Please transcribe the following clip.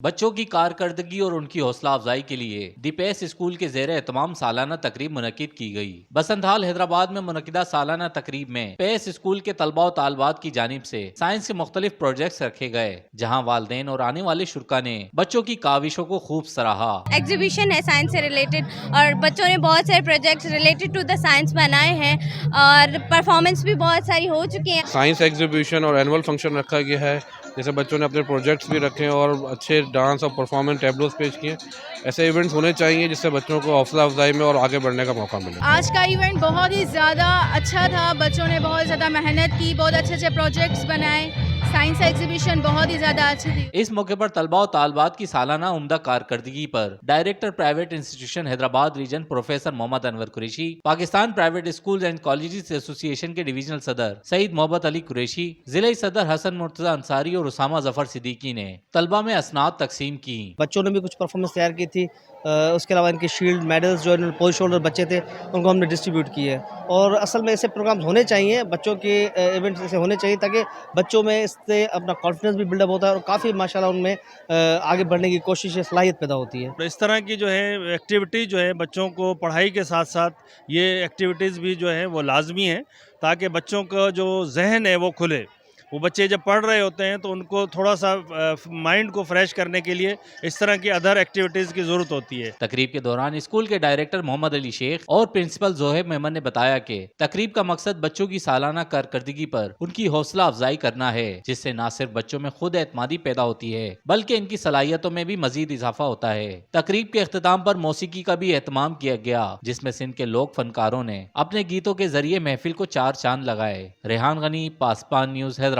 بچوں کی کارکردگی اور ان کی حوصلہ افزائی کے لیے دی پیس اسکول کے زیر اہتمام سالانہ تقریب منعقد کی گئی۔ بسنت ہال حیدرآباد میں منعقدہ سالانہ تقریب میں پیس اسکول کے طلباء و طالبات کی جانب سے سائنس کے مختلف پروجیکٹس رکھے گئے، جہاں والدین اور آنے والے شرکاء نے بچوں کی کاوشوں کو خوب سراہا۔ ایگزیبیشن ہے سائنس سے ریلیٹڈ، اور بچوں نے بہت سارے projects related to the science بنائے ہیں اور پرفارمنس بھی بہت ساری ہو چکی ہیں۔ سائنس ایگزیبیشن اور اینول فنکشن رکھا گیا ہے، جیسے بچوں نے اپنے پروجیکٹس بھی رکھے اور اچھے ڈانس اور پرفارمنس ٹیبلوز پیش کیے۔ ایسے ایونٹس ہونے چاہیے جس سے بچوں کو حوصلہ افزائی میں اور آگے بڑھنے کا موقع ملے۔ آج کا ایونٹ بہت ہی زیادہ اچھا تھا، بچوں نے بہت زیادہ محنت کی، بہت اچھے اچھے پروجیکٹس بنائے، سائنس ایگزیبیشن بہت ہی زیادہ اچھی تھی۔ اس موقع پر طلباء و طالبات کی سالانہ عمدہ کارکردگی پر director private institution Hyderabad region professor Muhammad Anwar Qureshi, Pakistan private schools and colleges association کے ڈویژنل صدر سعید محبت علی قریشی، ضلعی صدر حسن مرتضی انصاری اور اسامہ ظفر صدیقی نے طلباء میں اسناد تقسیم کی۔ بچوں نے بھی کچھ پرفارمنس تیار کی تھی، اس کے علاوہ ان کے شیلڈ میڈلز جو پول شولڈر بچے تھے ان کو ہم نے ڈسٹریبیوٹ کیے، اور اصل میں ایسے پروگرامز ہونے چاہیے، بچوں کے ایونٹس ایسے ہونے چاہیے تاکہ بچوں میں اس سے اپنا کانفیڈنس بھی بلڈ اپ ہوتا ہے اور کافی ماشاءاللہ ان میں آگے بڑھنے کی کوشش صلاحیت پیدا ہوتی ہے۔ اس طرح کی جو ہے ایکٹیویٹی جو ہے بچوں کو پڑھائی کے ساتھ ساتھ یہ ایکٹیویٹیز بھی جو ہے وہ لازمی ہیں، تاکہ بچوں کا جو ذہن ہے وہ کھلے۔ وہ بچے جب پڑھ رہے ہوتے ہیں تو ان کو تھوڑا سا مائنڈ کو فریش کرنے کے لیے اس طرح کی ادر ایکٹیویٹیز کی ضرورت ہوتی ہے۔ تقریب کے دوران اسکول کے ڈائریکٹر محمد علی شیخ اور پرنسپل زہیب محمد نے بتایا کہ تقریب کا مقصد بچوں کی سالانہ کارکردگی پر ان کی حوصلہ افزائی کرنا ہے، جس سے نہ صرف بچوں میں خود اعتمادی پیدا ہوتی ہے بلکہ ان کی صلاحیتوں میں بھی مزید اضافہ ہوتا ہے۔ تقریب کے اختتام پر موسیقی کا بھی اہتمام کیا گیا، جس میں سندھ کے لوک فنکاروں نے اپنے گیتوں کے ذریعے محفل کو چار چاند لگائے۔ ریحان غنی، پاسبان نیوز، حیدرآباد۔